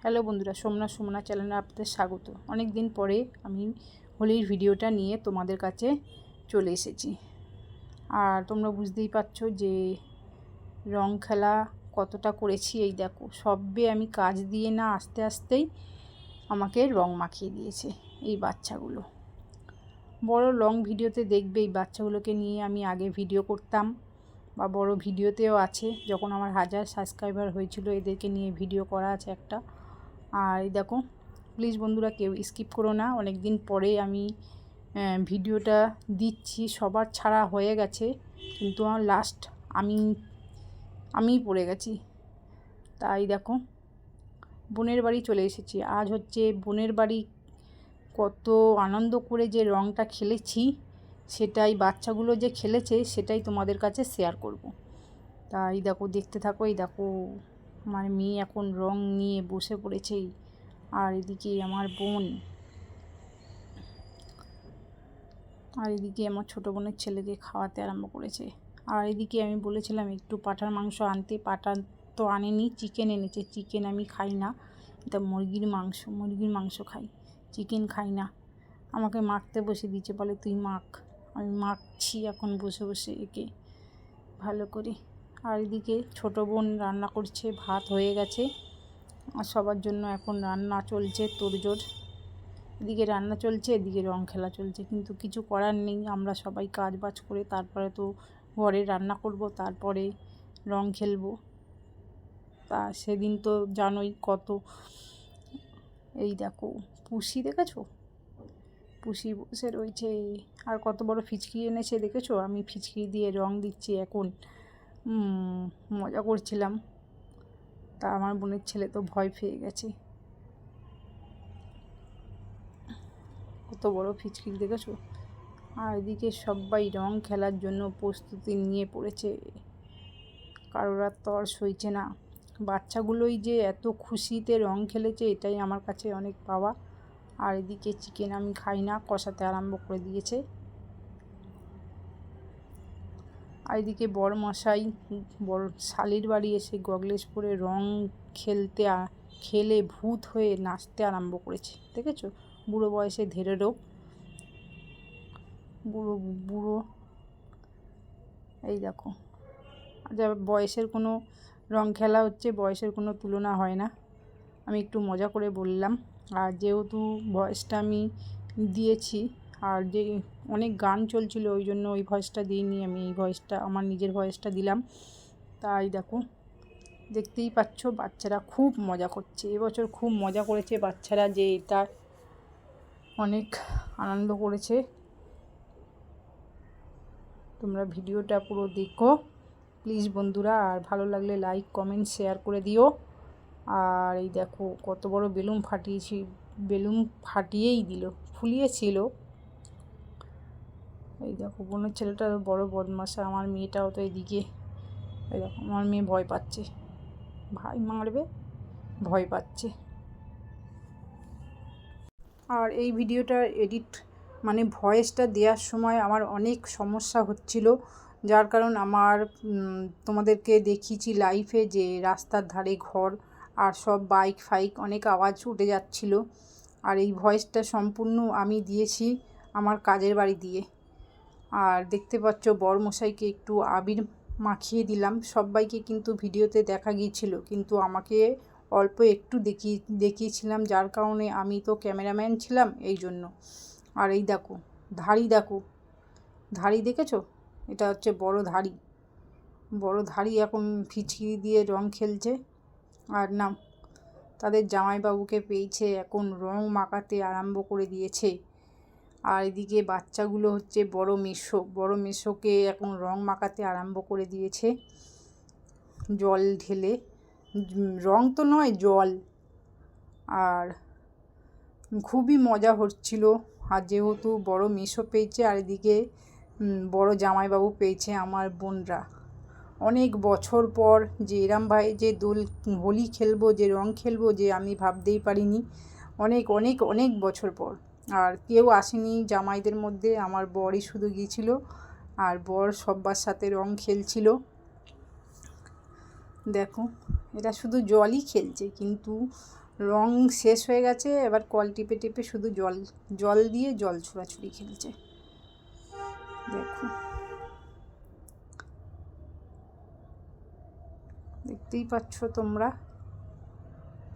Hello বন্ধুরা, সোমনা চ্যানেলে আপনাদের স্বাগত। অনেক দিন পরে আমি হোলির ভিডিওটা নিয়ে তোমাদের কাছে চলে এসেছি। আর তোমরা বুঝতেই পারছো যে রং খেলা কতটা করেছি। এই দেখো, সবে আমি কাজ দিয়ে না আস্তে আস্তেই আমাকে রং মাখিয়ে দিয়েছে এই বাচ্চাগুলো। বড় লং ভিডিওতে দেখবে এই বাচ্চাগুলোকে নিয়ে আমি আগে ভিডিও করতাম, বা বড় ভিডিওতেও আছে, যখন আমার 1000 সাবস্ক্রাইবার হয়েছিল এদেরকে নিয়ে ভিডিও করা আছে একটা। আর এই দেখো, প্লিজ বন্ধুরা কেউ স্কিপ করো না। অনেক দিন পরে আমি ভিডিওটা দিচ্ছি, সবার ছাড়া হয়ে গেছে, কিন্তু আমার লাস্ট আমিই পড়ে গেছি। তাই দেখো, বোনের বাড়ি চলে এসেছি। আজ হচ্ছে বোনের বাড়ি। কত আনন্দ করে যে রঙটা খেলেছি, সেটাই বাচ্চাগুলো যে খেলেছে সেটাই তোমাদের কাছে শেয়ার করব। তাই দেখো, দেখতে থাকো। এই দেখো, আমার মেয়ে এখন রং নিয়ে বসে পড়েছে। আর এদিকে আমার বোন, আর এদিকে আমার ছোটো বোনের ছেলেকে খাওয়াতে আরম্ভ করেছে। আর এদিকে আমি বলেছিলাম একটু পাঁঠার মাংস আনতে, পাঁঠা তো আনেনি, চিকেন এনেছে। চিকেন আমি খাই না, এটা মুরগির মাংস খাই, চিকেন খাই না। আমাকে মাখতে বসে দিয়েছে, বলে তুই মাখ। আমি মাখছি এখন বসে বসে একে ভালো করে। আর এদিকে ছোটো বোন রান্না করছে, ভাত হয়ে গেছে আর সবার জন্য এখন রান্না চলছে তোড়জোড়। এদিকে রান্না চলছে, এদিকে রং খেলা চলছে, কিন্তু কিছু করার নেই। আমরা সবাই কাজ বাজ করে তারপরে তো ঘরে রান্না করব, তারপরে রং খেলবো। তা সেদিন তো জানোই কত। এই দেখো, পুষি দেখেছো, পুষি বসে রয়েছে। আর কত বড় ফিচকিরি এনেছে দেখেছো। আমি ফিচকিরি দিয়ে রং দিচ্ছি এখন, মজা করছিলাম। তা আমার বোনের ছেলে তো ভয় পেয়ে গেছে। কত বড় ফিচকিরি দেখেছো। আর এদিকে সবাই রং খেলার জন্য প্রস্তুতি নিয়ে পড়েছে, কারোর আর তর সইছে না। বাচ্চাগুলোই যে এত খুশিতে রং খেলেছে, এটাই আমার কাছে অনেক পাওয়া। আর এদিকে চিকেন আমি খাই না, কষাতে আরম্ভ করে দিয়েছে। আর এদিকে বড় মশাই বড় শালির বাড়ি এসে গগলেস পরে রং খেলে ভূত হয়ে নাচতে আরম্ভ করেছে দেখেছো। বুড়ো বয়সে ধেরে রোগ, বুড়ো। এই দেখো, যা বয়সের কোনো রং খেলা হচ্ছে, বয়সের কোনো তুলনা হয় না। আমি একটু মজা করে বললাম। আর যেহেতু ভয়েসটা আমি দিয়েছি, আর যে অনেক গান চলছিল, ওই জন্য ওই ভয়েসটা দিইনি, আমি এই ভয়েসটা, আমার নিজের ভয়েসটা দিলাম। তাই দেখো, দেখতেই পাচ্ছ বাচ্চারা খুব মজা করছে। এবছর খুব মজা করেছে বাচ্চারা, যে এটা অনেক আনন্দ করেছে। তোমরা ভিডিওটা পুরো দেখো প্লিজ বন্ধুরা, আর ভালো লাগলে লাইক কমেন্ট শেয়ার করে দিও। আর এই দেখো, কত বড় বেলুন ফাটিয়েছি, বেলুন ফাটিয়েই দিল, ফুলিয়েছিল। এই দেখো, বোনের ছেলেটা বড় বদমাশা। আমার মেয়েটাও তো এদিকে, এই দেখো আমার মেয়ে ভয় পাচ্ছে, ভাই মারবে, ভয় পাচ্ছে। আর এই ভিডিওটা মানে ভয়েসটা দেওয়ার সময় আমার অনেক সমস্যা হচ্ছিল, যার কারণ আমার তোমাদেরকে দেখিয়েছি লাইভে যে রাস্তার ধারে ঘর আর সব বাইক ফাইক অনেক আওয়াজ উঠে যাচ্ছিল। আর এই ভয়েসটা সম্পূর্ণ আমি দিয়েছি আমার কাজের বাড়ি দিয়ে। আর দেখতে পাচ্ছ বড়মশাইকে একটু আবির মাখিয়ে দিলাম। সবাইকে কিন্তু ভিডিওতে দেখা গিয়েছিল, কিন্তু আমাকে অল্প একটু দেখিয়েছিলাম, যার কারণে আমি তো ক্যামেরাম্যান ছিলাম এই জন্য। আর এই দেখো, ধাড়ি দেখেছো, এটা হচ্ছে বড় ধাড়ি এখন ফিচকিরি দিয়ে রং খেলছে। আর না, তাদের জামাইবাবুকে পেয়েছে, এখন রং মাখাতে আরম্ভ করে দিয়েছে। আর এদিকে বাচ্চাগুলো হচ্ছে বড় মেসোকে এখন রং মাখাতে আরম্ভ করে দিয়েছে, জল ঢেলে, রং তো নয় জল। আর খুবই মজা হচ্ছিল। আর যেহেতু বড় মেসো পেয়েছে, আর এদিকে বড় জামাইবাবু পেয়েছে আমার বোনরা, অনেক বছর পর যে এরমভাবে যে হোলি খেলবো, যে রং খেলবো, যে আমি ভাবতেই পারিনি। অনেক অনেক অনেক বছর পর। আর কেউ আসেনি জামাইদের মধ্যে, আমার বরই শুধু গিয়েছিল। আর বর সব্বার সাথে রং খেলছিল। দেখো এরা শুধু জলই খেলছে, কিন্তু রং শেষ হয়ে গেছে, এবার কল টিপে টিপে শুধু জল দিয়ে জল ছোড়াছুড়ি খেলছে। দেখো দেখতেই পাচ্ছ তোমরা।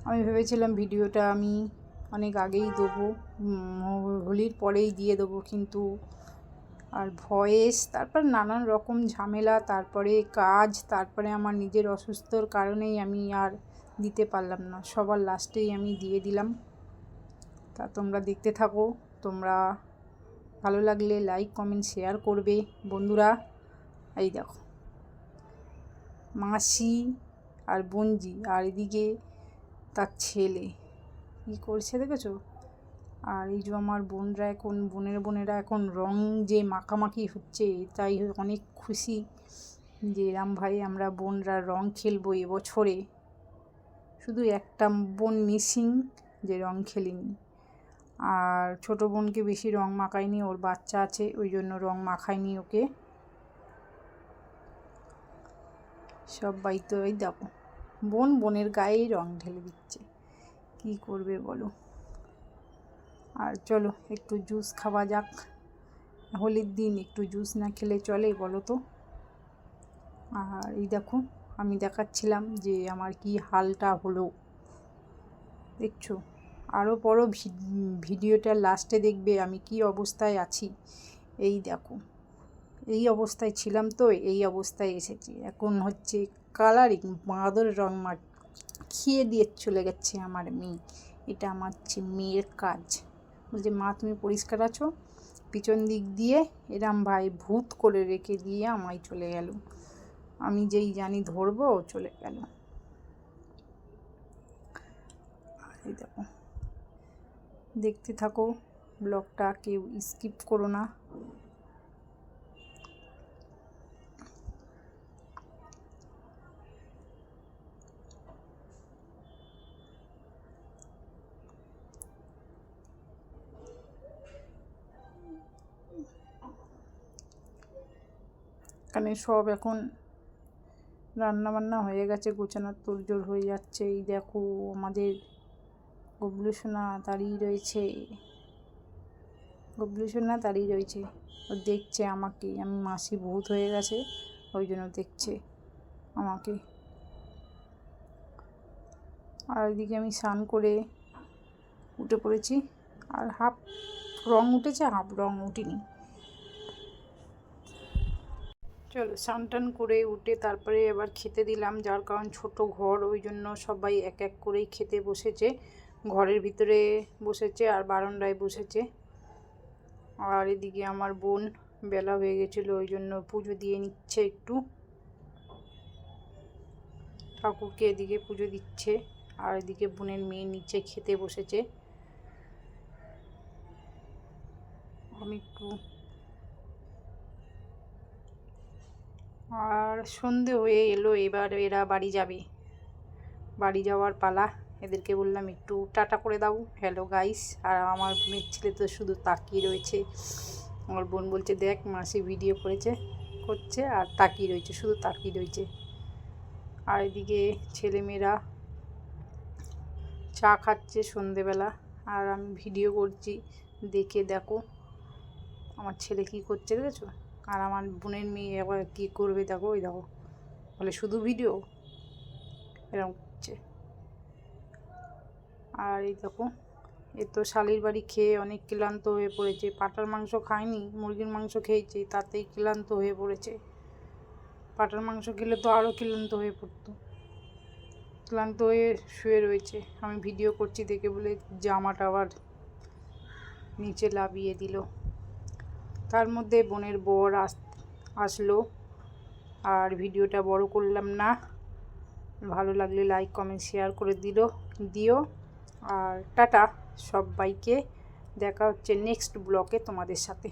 আমি ভেবেছিলাম ভিডিওটা আমি অনেক আগেই দেবো, হোলির পরেই দিয়ে দেবো, কিন্তু আর ভয়েস, তারপর নানান রকম ঝামেলা, তারপরে কাজ, তারপরে আমার নিজের অসুস্থর কারণেই আমি আর দিতে পারলাম না। সবার লাস্টেই আমি দিয়ে দিলাম। তা তোমরা দেখতে থাকো। তোমরা ভালো লাগলে লাইক কমেন্ট শেয়ার করবে বন্ধুরা। এই দেখো মাসি আর বঞ্জি, আর এদিকে তার ছেলে কী করছে দেখেছো। আর এই যে আমার বোনেরা এখন রং যে মাখামাখি হচ্ছে, তাই অনেক খুশি যে রাম ভাই আমরা বোনরা রং খেলবো এবছরে। শুধু একটা বোন মিসিং যে রং খেলিনি, আর ছোটো বোনকে বেশি রং মাখায়নি, ওর বাচ্চা আছে ওই জন্য রং মাখায়নি ওকে। সবাই তো এই দেখো বোনের গায়েই রং ঢেলে দিচ্ছে, কি করবে বলো। আর চলো একটু জুস খাওয়া যাক, হোলির দিন একটু জুস না খেলে চলে বলো তো। আর এই দেখো আমি দেখাচ্ছিলাম যে আমার কি হালটা হলো, দেখছো। আরও বড় ভিডিওটা লাস্টে দেখবে আমি কি অবস্থায় আছি। এই দেখো এই অবস্থায় ছিলাম, তো এই অবস্থায় এসেছি। এখন হচ্ছে কালারিং বাঁদর রং মাখিয়ে দিয়ে চলে গেছে আমার মেয়ে। এটা আমার হচ্ছে মেয়ের কাজ। বলছে মা তুমি পরিষ্কার আছো, পিছন দিক দিয়ে এরম ভাই ভূত করে রেখে দিয়ে আমায় চলে গেল। আমি যেই জানি ধরবো চলে গেল। এই দেখো দেখতে থাকো ব্লগটা, কেউ স্কিপ করো না। এখানে সব এখন রান্নাবান্না হয়ে গেছে, গোছানোর তোড়জোড় হয়ে যাচ্ছে। এই দেখো আমাদের গবলু সোনা দাঁড়িয়ে রয়েছে, ও দেখছে আমাকে। আমি মাসি ভূত হয়ে গেছে ওই জন্য দেখছে আমাকে। আর ওইদিকে আমি স্নান করে উঠে পড়েছি, আর হাফ রং উঠেছে হাফ রং উঠেনি। চলো স্নান টান করে উঠে তারপরে এবার খেতে দিলাম, যার কারণ ছোট ঘর ওই জন্য সবাই এক এক করেই খেতে বসেছে। ঘরের ভিতরে বসেছে আর বারান্দায় বসেছে। আর এদিকে আমার বোন বেলা হয়ে গেছিলো ওই জন্য পুজো দিয়ে নিচ্ছে, একটু ঠাকুরকে এদিকে পুজো দিচ্ছে। আর এদিকে বোনের মেয়ে নিচে খেতে বসেছে। আমি একটু আর সন্ধে হয়ে এলো, এবার এরা বাড়ি যাবে, বাড়ি যাওয়ার পালা। এদেরকে বললাম একটু টাটা করে দাও, হ্যালো গাইস। আর আমার বোনের ছেলে তো শুধু তাকিয়ে রয়েছে। আমার বোন বলছে দেখ মাসি ভিডিও করছে আর তাকিয়ে রয়েছে, শুধু তাকিয়ে রয়েছে। আর এদিকে ছেলেমেয়েরা চা খাচ্ছে সন্ধেবেলা, আর আমি ভিডিও করছি। দেখো আমার ছেলে কি করছে দেখেছো। আর আমার বোনের মেয়ে এবার কী করবে দেখো, ওই দেখো বলে শুধু ভিডিও, এরকম করছে। আর এই দেখো এ তো শালির বাড়ি খেয়ে অনেক ক্লান্ত হয়ে পড়েছে, পাঁঠার মাংস খায়নি, মুরগির মাংস খেয়েছে, তাতেই ক্লান্ত হয়ে পড়েছে। পাঁঠার মাংস খেলে তো আরও ক্লান্ত হয়ে পড়তো, ক্লান্ত হয়ে শুয়ে রয়েছে। আমি ভিডিও করছি দেখে বলে জামাটা আবার নিচে লাভিয়ে দিল। তার মধ্যে বোনের বর আসলো, আর ভিডিওটা বড় করলাম না। ভালো লাগলে লাইক কমেন্ট শেয়ার করে দিও। আর টাটা সবাইকে, দেখা হচ্ছে নেক্সট ব্লগে তোমাদের সাথে।